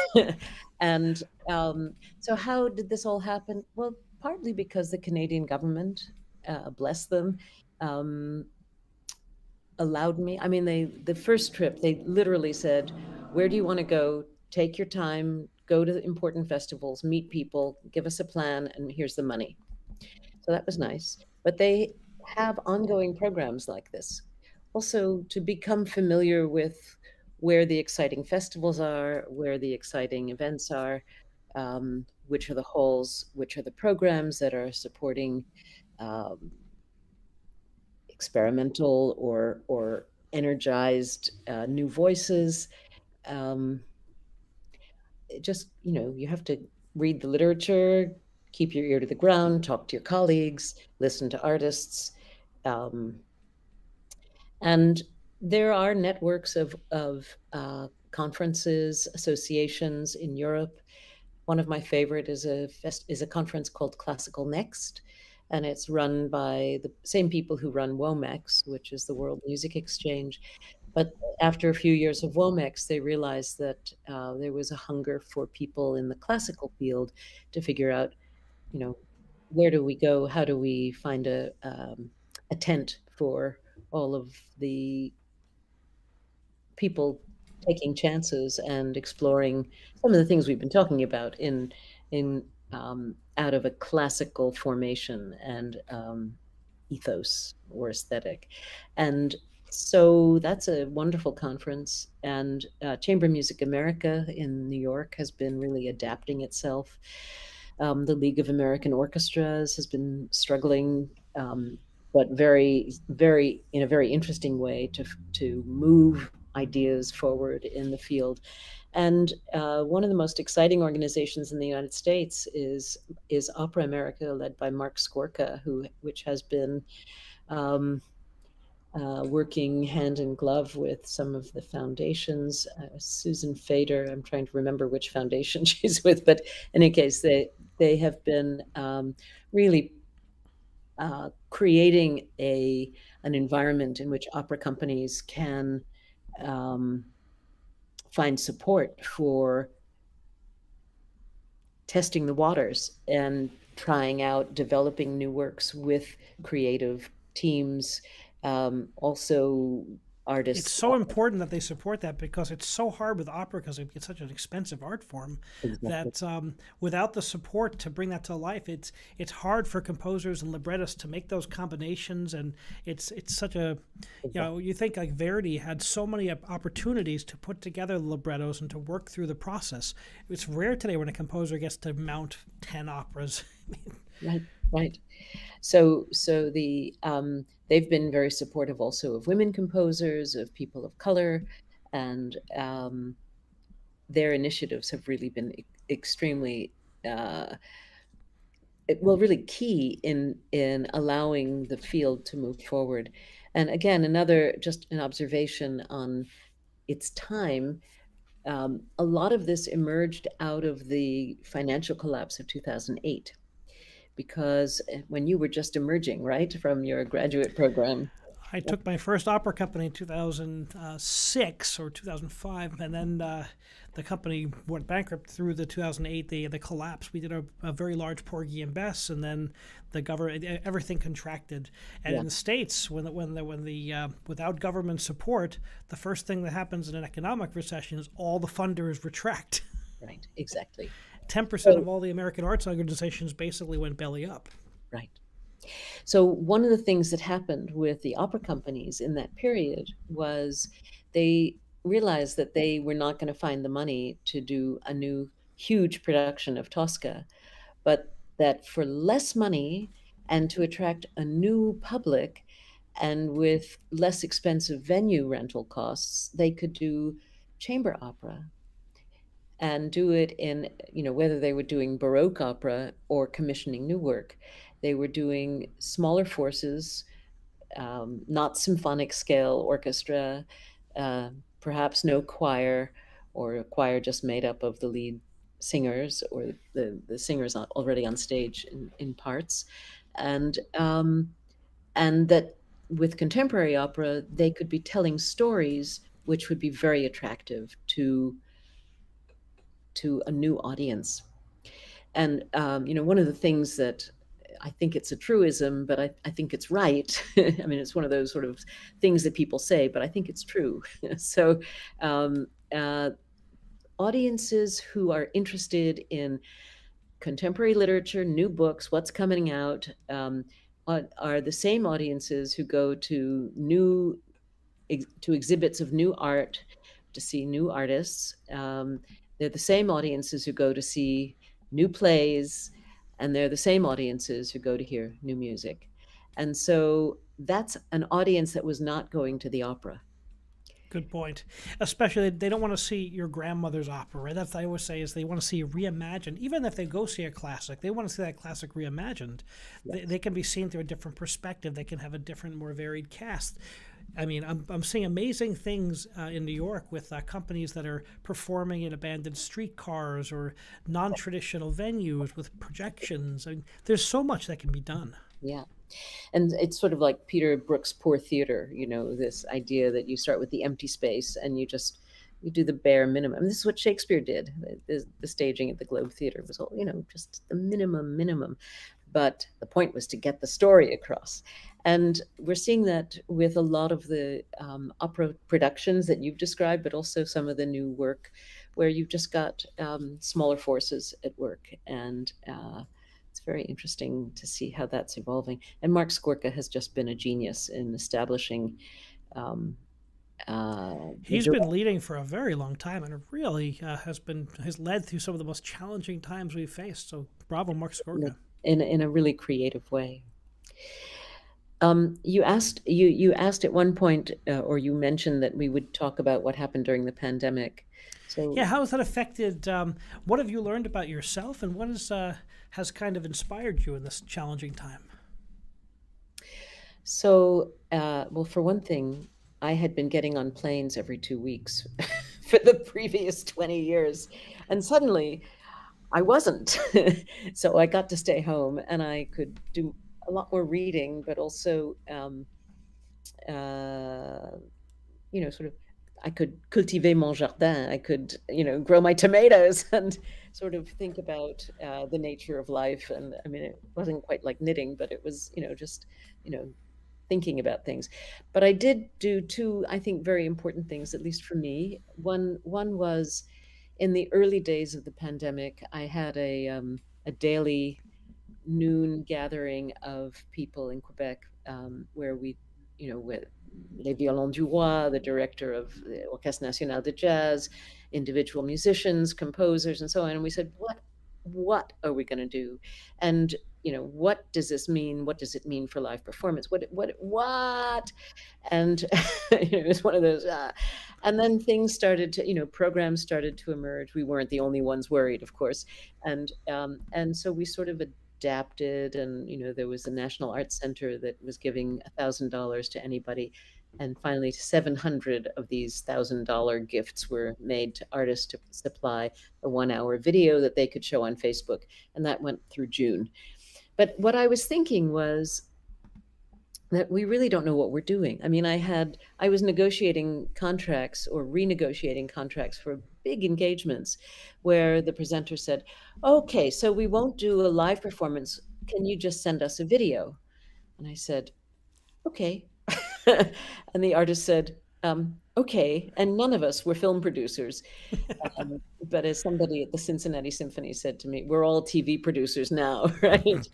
And so how did this all happen? Well, partly because the Canadian government, bless them, allowed me. I mean, the first trip, they literally said, where do you want to go? Take your time, go to important festivals, meet people, give us a plan, and here's the money. So that was nice. But they have ongoing programs like this. Also, to become familiar with where the exciting festivals are, where the exciting events are, which are the halls, which are the programs that are supporting experimental or energized new voices. Just, you have to read the literature, keep your ear to the ground, talk to your colleagues, listen to artists. And there are networks of conferences, associations in Europe. One of my favorite is a conference called Classical Next, and it's run by the same people who run WOMEX, which is the World Music Exchange. But after a few years of WOMEX, they realized that there was a hunger for people in the classical field to figure out, where do we go? How do we find a tent for all of the people taking chances and exploring some of the things we've been talking about in out of a classical formation and ethos or aesthetic. And so that's a wonderful conference. And Chamber Music America in New York has been really adapting itself. The League of American Orchestras has been struggling, but very, very, in a very interesting way to move ideas forward in the field. And one of the most exciting organizations in the United States is Opera America, led by Mark Skorka, which has been working hand in glove with some of the foundations. Susan Fader, I'm trying to remember which foundation she's with, but in any case, they have been really creating an environment in which opera companies can find support for testing the waters and trying out developing new works with creative teams, also It's artists. so important that they support that because it's so hard with opera because it's such an expensive art form Exactly. that without the support to bring that to life, it's hard for composers and librettists to make those combinations, and it's such a, Exactly. you think like Verdi had so many opportunities to put together the librettos and to work through the process. It's rare today when a composer gets to mount 10 operas. Right, right. So they've been very supportive also of women composers, of people of color, and their initiatives have really been extremely uh, really key in allowing the field to move forward. And again, another just an observation on its time. A lot of this emerged out of the financial collapse of 2008, because when you were just emerging, right, from your graduate program. I took my first opera company in 2006 or 2005, and then the company went bankrupt through the 2008 the collapse. We did a very large Porgy and Bess, and then the government, everything contracted. And Yeah, in the States, without government support, the first thing that happens in an economic recession is all the funders retract. right, exactly. 10% So, of all the American arts organizations basically went belly up. right. So one of the things that happened with the opera companies in that period was they realized that they were not going to find the money to do a new huge production of Tosca, but that for less money and to attract a new public and with less expensive venue rental costs, they could do chamber opera and do it in, whether they were doing Baroque opera or commissioning new work. They were doing smaller forces, not symphonic scale orchestra, perhaps no choir, or a choir just made up of the lead singers or the singers already on stage in parts. And that with contemporary opera, they could be telling stories which would be very attractive to a new audience. And one of the things that I think it's a truism, but I think it's right. I mean, it's one of those sort of things that people say, but I think it's true. So, um, uh, audiences who are interested in contemporary literature, new books, what's coming out, are the same audiences who go to exhibits of new art, to see new artists. They're the same audiences who go to see new plays, and they're the same audiences who go to hear new music. And so that's an audience that was not going to the opera. Good point. Especially, they don't want to see your grandmother's opera, right? That's what I always say is they want to see reimagined. Even if they go see a classic, they want to see that classic reimagined. They can be seen through a different perspective. They can have a different, more varied cast. I mean, I'm seeing amazing things in New York with companies that are performing in abandoned streetcars or non-traditional venues with projections. I mean, there's so much that can be done. Yeah. And it's sort of like Peter Brook's Poor Theater, this idea that you start with the empty space and you do the bare minimum. And this is what Shakespeare did. The staging at the Globe Theater was all, just the minimum. But the point was to get the story across. And we're seeing that with a lot of the opera productions that you've described, but also some of the new work where you've just got smaller forces at work. And it's very interesting to see how that's evolving. And Mark Skorka has just been a genius in establishing. He's been leading for a very long time, and it really has led through some of the most challenging times we've faced. So, bravo, Mark Skorka. In a really creative way. You asked at one point, or you mentioned that we would talk about what happened during the pandemic. So yeah, how has that affected? What have you learned about yourself, and what has kind of inspired you in this challenging time? So, well, for one thing, I had been getting on planes every 2 weeks for the previous 20 years, and suddenly I wasn't. So I got to stay home, and I could do a lot more reading, but also, sort of, I could cultiver mon jardin. I could, grow my tomatoes and sort of think about the nature of life. And I mean, it wasn't quite like knitting, but it was, just, thinking about things. But I did do two, I think, very important things, at least for me. One was in the early days of the pandemic, I had a daily noon gathering of people in Quebec, where we, with Les Violons du Roi, the director of the Orchestre National de Jazz, individual musicians, composers, and so on. And we said, what are we going to do? And what does this mean? What does it mean for live performance? What? And it was one of those. And then things started to, programs started to emerge. We weren't the only ones worried, of course, and so we sort of adapted. And there was the National Arts Center that was giving $1,000 to anybody, and finally 700 of these $1,000 gifts were made to artists to supply a 1-hour video that they could show on Facebook, and that went through June. But what I was thinking was that we really don't know what we're doing. I mean, I was negotiating contracts or renegotiating contracts for big engagements where the presenter said, okay, so we won't do a live performance. Can you just send us a video? And I said, okay. And the artist said, okay. And none of us were film producers. But as somebody at the Cincinnati Symphony said to me, we're all TV producers now, right?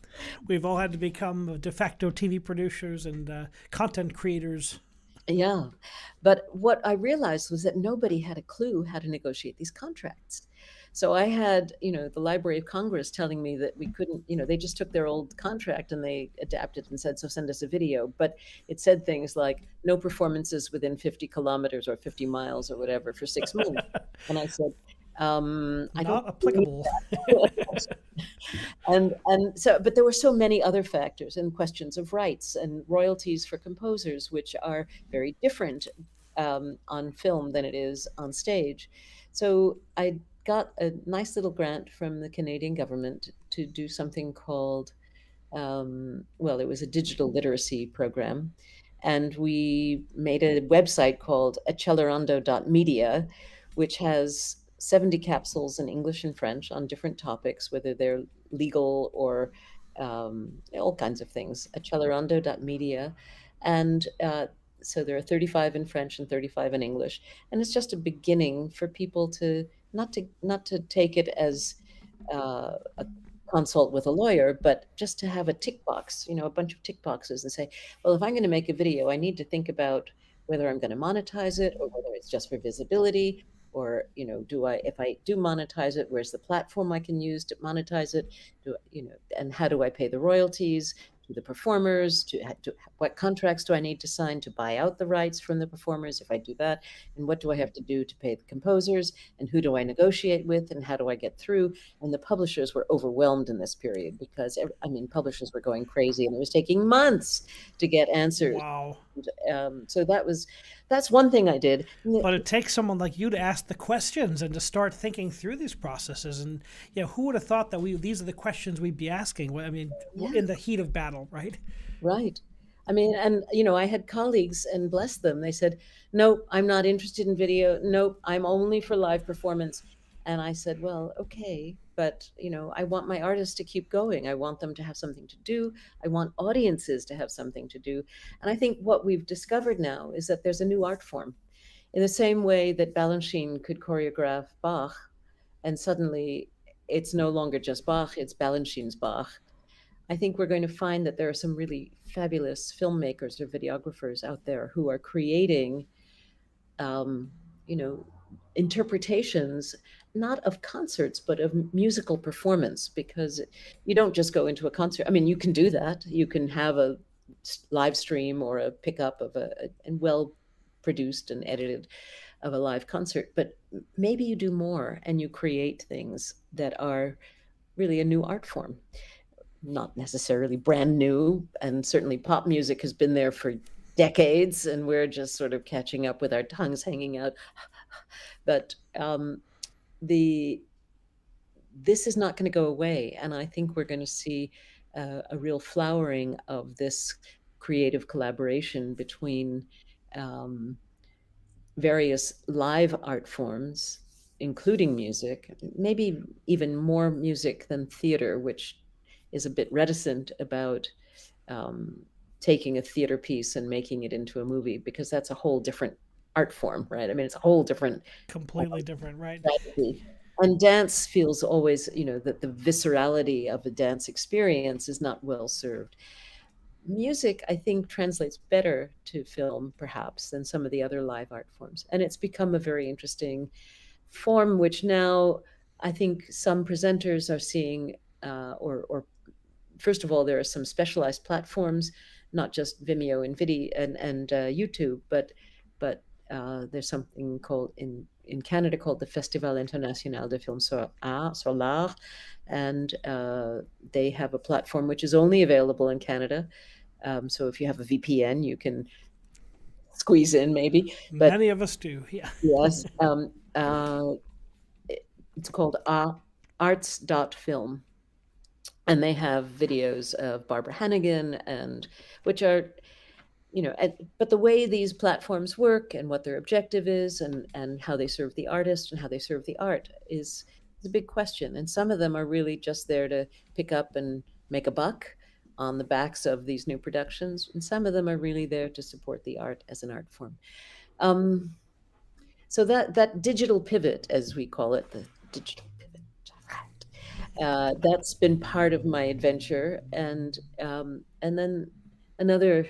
We've all had to become de facto TV producers and content creators. Yeah. But what I realized was that nobody had a clue how to negotiate these contracts. So I had, the Library of Congress telling me that we couldn't, they just took their old contract and they adapted and said, so send us a video. But it said things like no performances within 50 kilometers or 50 miles or whatever for 6 months. And I said, I don't Not applicable. and so, but there were so many other factors and questions of rights and royalties for composers, which are very different on film than it is on stage. So I got a nice little grant from the Canadian government to do something called, well, it was a digital literacy program. And we made a website called accelerando.media, which has 70 capsules in English and French on different topics, whether they're legal or all kinds of things, accelerando.media. And so there are 35 in French and 35 in English. And it's just a beginning for people to not to take it as a consult with a lawyer, but just to have a tick box, a bunch of tick boxes, and say, well, if I'm going to make a video, I need to think about whether I'm going to monetize it or whether it's just for visibility, or if I do monetize it, where's the platform I can use to monetize it, and how do I pay the royalties to the performers, to what contracts do I need to sign to buy out the rights from the performers if I do that, and what do I have to do to pay the composers, and who do I negotiate with, and how do I get through? And the publishers were overwhelmed in this period because publishers were going crazy, and it was taking months to get answers. Wow. So that's one thing I did. But it takes someone like you to ask the questions and to start thinking through these processes. And who would have thought that these are the questions we'd be asking? I mean, in the heat of battle, right? Right. I mean, and I had colleagues, and bless them, they said, nope, I'm not interested in video. Nope, I'm only for live performance. And I said, well, okay, but I want my artists to keep going. I want them to have something to do. I want audiences to have something to do. And I think what we've discovered now is that there's a new art form. In the same way that Balanchine could choreograph Bach, and suddenly it's no longer just Bach, it's Balanchine's Bach. I think we're going to find that there are some really fabulous filmmakers or videographers out there who are creating, interpretations, not of concerts, but of musical performance, because you don't just go into a concert. I mean, you can do that. You can have a live stream or a pickup of and well produced and edited of a live concert, but maybe you do more and you create things that are really a new art form. Not necessarily brand new, and certainly pop music has been there for decades, and we're just sort of catching up with our tongues hanging out. But this is not going to go away, and I think we're going to see a real flowering of this creative collaboration between various live art forms, including music, maybe even more music than theater, which is a bit reticent about taking a theater piece and making it into a movie, because that's a whole different art form, right? I mean, it's a whole different Completely different, right? strategy. And dance feels always, that the viscerality of a dance experience is not well served. Music, I think, translates better to film, perhaps, than some of the other live art forms. And it's become a very interesting form, which now I think some presenters are seeing, or first of all, there are some specialized platforms, not just Vimeo and YouTube, but there's something called in Canada called the Festival International de Film Solar, and they have a platform which is only available in Canada. So if you have a VPN, you can squeeze in maybe. But Many of us do, yeah. yes, it's called arts.film. And they have videos of Barbara Hannigan, and which are, but the way these platforms work and what their objective is, and how they serve the artist and how they serve the art is a big question. And some of them are really just there to pick up and make a buck on the backs of these new productions, and some of them are really there to support the art as an art form. So that digital pivot, as we call it, the digital pivot, that's been part of my adventure. And then another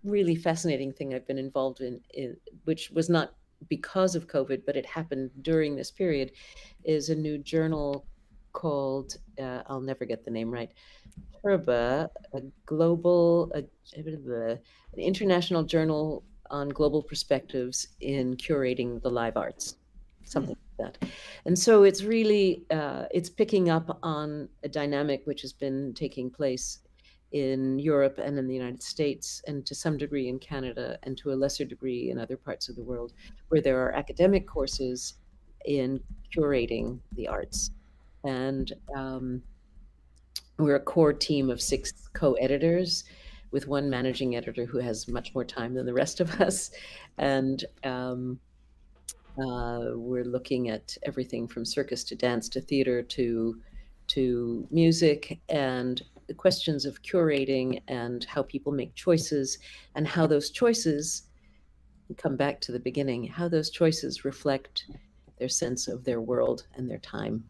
really fascinating thing I've been involved in, which was not because of COVID, but it happened during this period, is a new journal called, I'll never get the name right, Turba, an international journal on global perspectives in curating the live arts, something like that. And so it's really, it's picking up on a dynamic which has been taking place in Europe and in the United States, and to some degree in Canada, and to a lesser degree in other parts of the world, where there are academic courses in curating the arts. And we're a core team of 6 co-editors, with one managing editor who has much more time than the rest of us. And we're looking at everything from circus to dance to theater to music, and the questions of curating and how people make choices, and how those choices come back to the beginning, how those choices reflect their sense of their world and their time.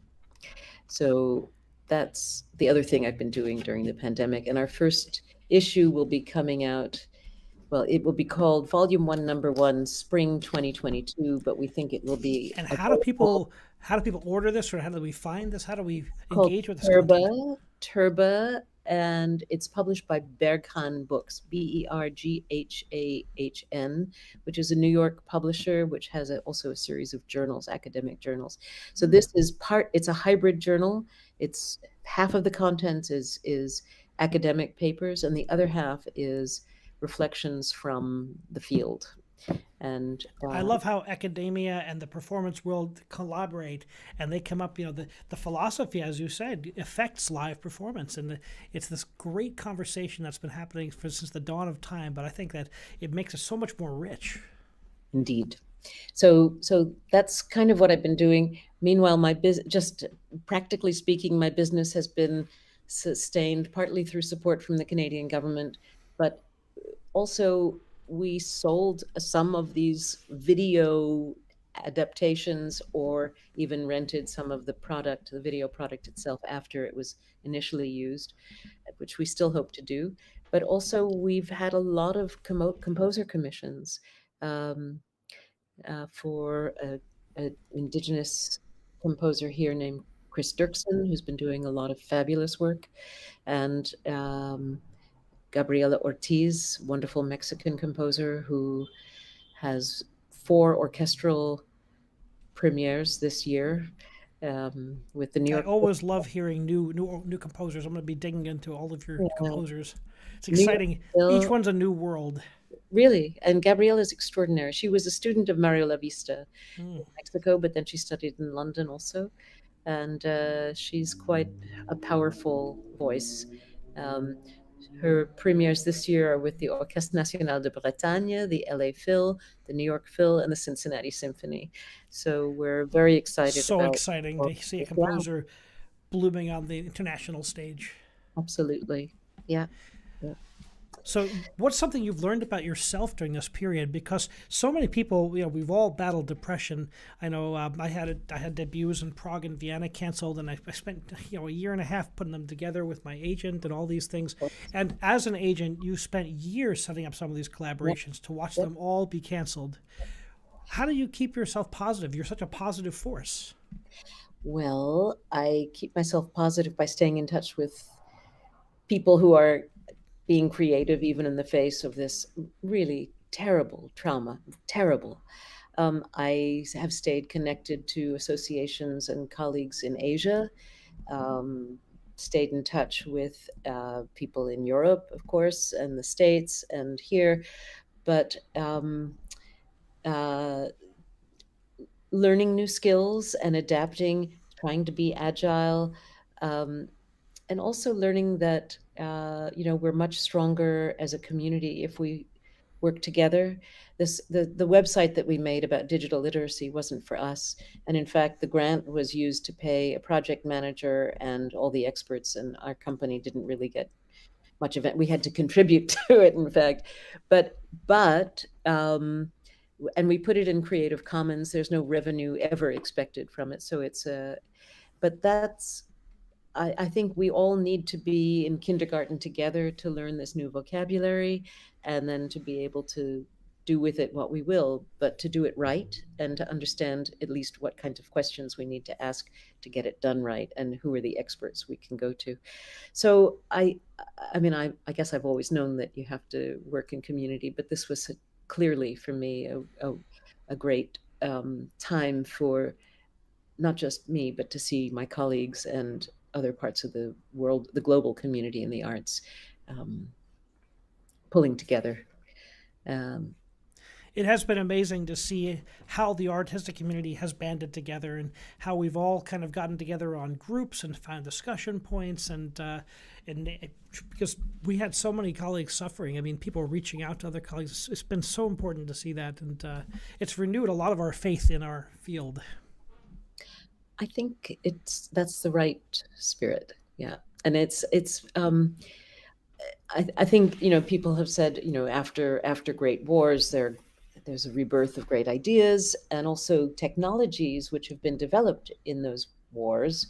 So that's the other thing I've been doing during the pandemic. And our first issue will be coming out, well, it will be called Volume 1, Number 1, Spring 2022, but we think it will be And how do people order this, or how do we find this? How do we called engage with this content? Turba, and it's published by Berghahn Books, Berghahn, which is a New York publisher, which has also a series of journals, academic journals. So this is it's a hybrid journal. It's half of the content is academic papers, and the other half is reflections from the field. And I love how academia and the performance world collaborate, and they come up. The philosophy, as you said, affects live performance, and it's this great conversation that's been happening since the dawn of time. But I think that it makes it so much more rich. Indeed. So that's kind of what I've been doing. Meanwhile, my just practically speaking, my business has been sustained partly through support from the Canadian government, but also we sold some of these video adaptations, or even rented some of the video product itself after it was initially used, which we still hope to do. But also we've had a lot of composer commissions for an Indigenous composer here named Chris Dirksen, who's been doing a lot of fabulous work, and Gabriela Ortiz, wonderful Mexican composer who has 4 orchestral premieres this year with the New York. I always love hearing new composers. I'm going to be digging into all of your composers. It's exciting. Each one's a new world. Really, and Gabriela is extraordinary. She was a student of Mario Lavista in Mexico, but then she studied in London also, and she's quite a powerful voice. Her premieres this year are with the Orchestre National de Bretagne, the LA Phil, the New York Phil, and the Cincinnati Symphony. So we're very excited. So exciting to see a composer blooming on the international stage. Absolutely. Yeah. So, what's something you've learned about yourself during this period? Because so many people, we've all battled depression. I know I had debuts in Prague and Vienna canceled, and I spent a year and a half putting them together with my agent and all these things. And as an agent, you spent years setting up some of these collaborations to watch them all be canceled. How do you keep yourself positive? You're such a positive force. Well, I keep myself positive by staying in touch with people who are being creative, even in the face of this really terrible trauma. Terrible. I have stayed connected to associations and colleagues in Asia, stayed in touch with people in Europe, of course, and the States and here, but learning new skills and adapting, trying to be agile, and also learning that we're much stronger as a community if we work together. The website that we made about digital literacy wasn't for us, and in fact, the grant was used to pay a project manager, and all the experts in our company didn't really get much of it. We had to contribute to it, in fact, but and we put it in Creative Commons. There's no revenue ever expected from it, so but that's. I think we all need to be in kindergarten together to learn this new vocabulary, and then to be able to do with it what we will, but to do it right, and to understand at least what kinds of questions we need to ask to get it done right, and who are the experts we can go to. So I guess I've always known that you have to work in community, but this was clearly for me a great time for not just me, but to see my colleagues and other parts of the world, the global community in the arts, pulling together. It has been amazing to see how the artistic community has banded together, and how we've all kind of gotten together on groups and found discussion points, and because we had so many colleagues suffering. I mean, people reaching out to other colleagues. It's been so important to see that, and it's renewed a lot of our faith in our field. I think that's the right spirit. Yeah. And I think, people have said, after great wars, there's a rebirth of great ideas, and also technologies which have been developed in those wars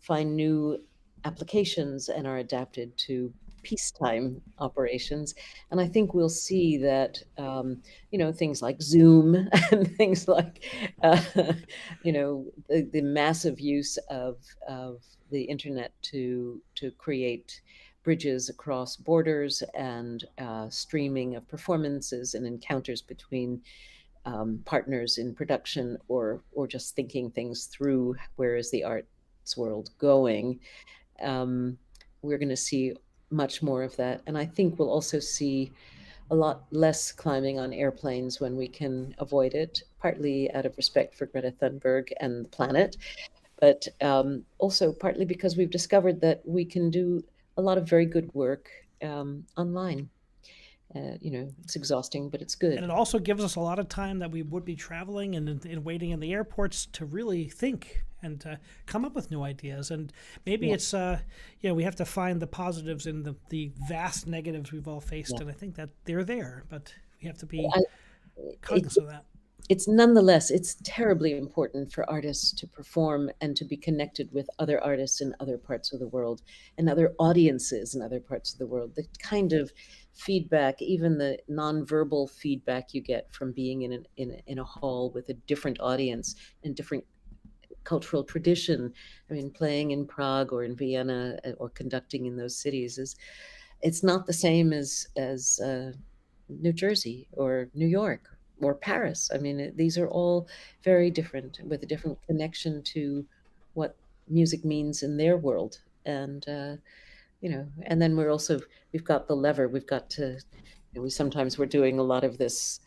find new applications and are adapted to peacetime operations. And I think we'll see that, things like Zoom and things like, the massive use of the internet to create bridges across borders, and streaming of performances and encounters between partners in production, or just thinking things through. Where is the arts world going? We're going to see much more of that. And I think we'll also see a lot less climbing on airplanes when we can avoid it, partly out of respect for Greta Thunberg and the planet, but also partly because we've discovered that we can do a lot of very good work online. It's exhausting, but it's good. And it also gives us a lot of time that we would be traveling and waiting in the airports to really think and come up with new ideas. And maybe it's, we have to find the positives in the vast negatives we've all faced. And I think that they're there, but we have to be cognizant of that. It's nonetheless, it's terribly important for artists to perform and to be connected with other artists in other parts of the world, and other audiences in other parts of the world. The kind of feedback, even the nonverbal feedback you get from being in a hall with a different audience and different cultural tradition. I mean, playing in Prague or in Vienna or conducting in those cities it's not the same as New Jersey or New York or Paris. I mean, these are all very different, with a different connection to what music means in their world. And, and then we've got the lever, we've got to, we're doing a lot of this,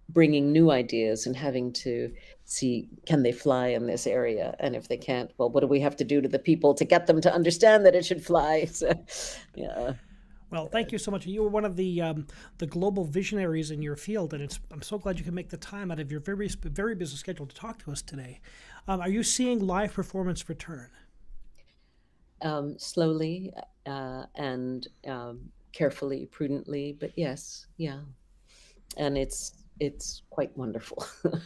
bringing new ideas and having to see, can they fly in this area? And if they can't, well, what do we have to do to the people to get them to understand that it should fly? So, yeah. Well, thank you so much. You were one of the global visionaries in your field, and I'm so glad you can make the time out of your very, very busy schedule to talk to us today. Are you seeing live performance return? Slowly. and carefully, prudently. But yes, yeah, and it's quite wonderful. Well,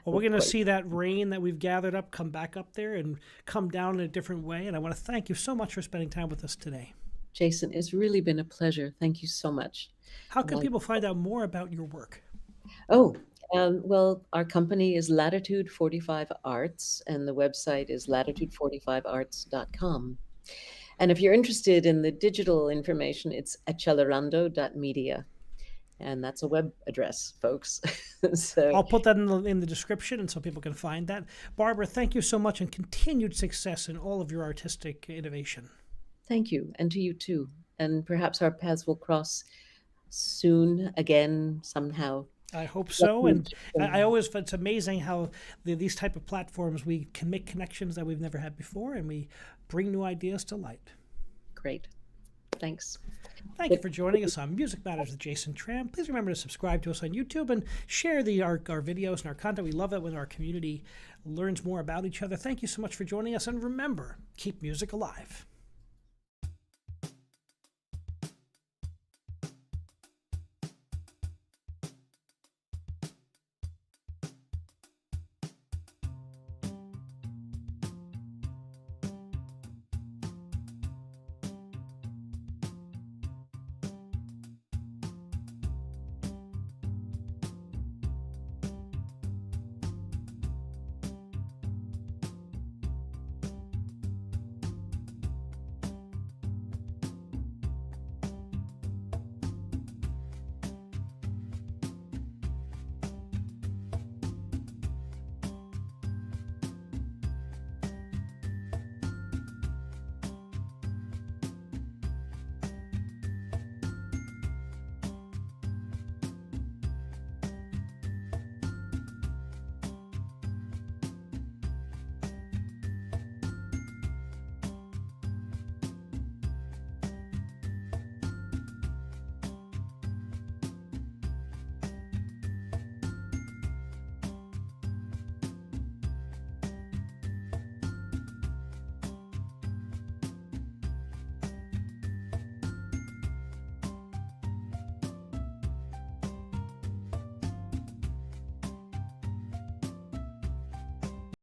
we're going to see that rain that we've gathered up come back up there and come down in a different way. And I want to thank you so much for spending time with us today. Jason, it's really been a pleasure. Thank you so much. How can people find out more about your work? Oh, well, our company is Latitude 45 Arts, and the website is latitude45arts.com. And if you're interested in the digital information, it's accelerando.media. And that's a web address, folks. So I'll put that in the description, and so people can find that. Barbara, thank you so much, and continued success in all of your artistic innovation. thank you, and to you too. And perhaps our paths will cross soon again somehow. I hope so. And I always, it's amazing how these type of platforms, we can make connections that we've never had before, and we bring new ideas to light. Great. Thanks. Thank you for joining us on Music Matters with Jason Tramm. Please remember to subscribe to us on YouTube and share our videos and our content. We love it when our community learns more about each other. Thank you so much for joining us. And remember, keep music alive.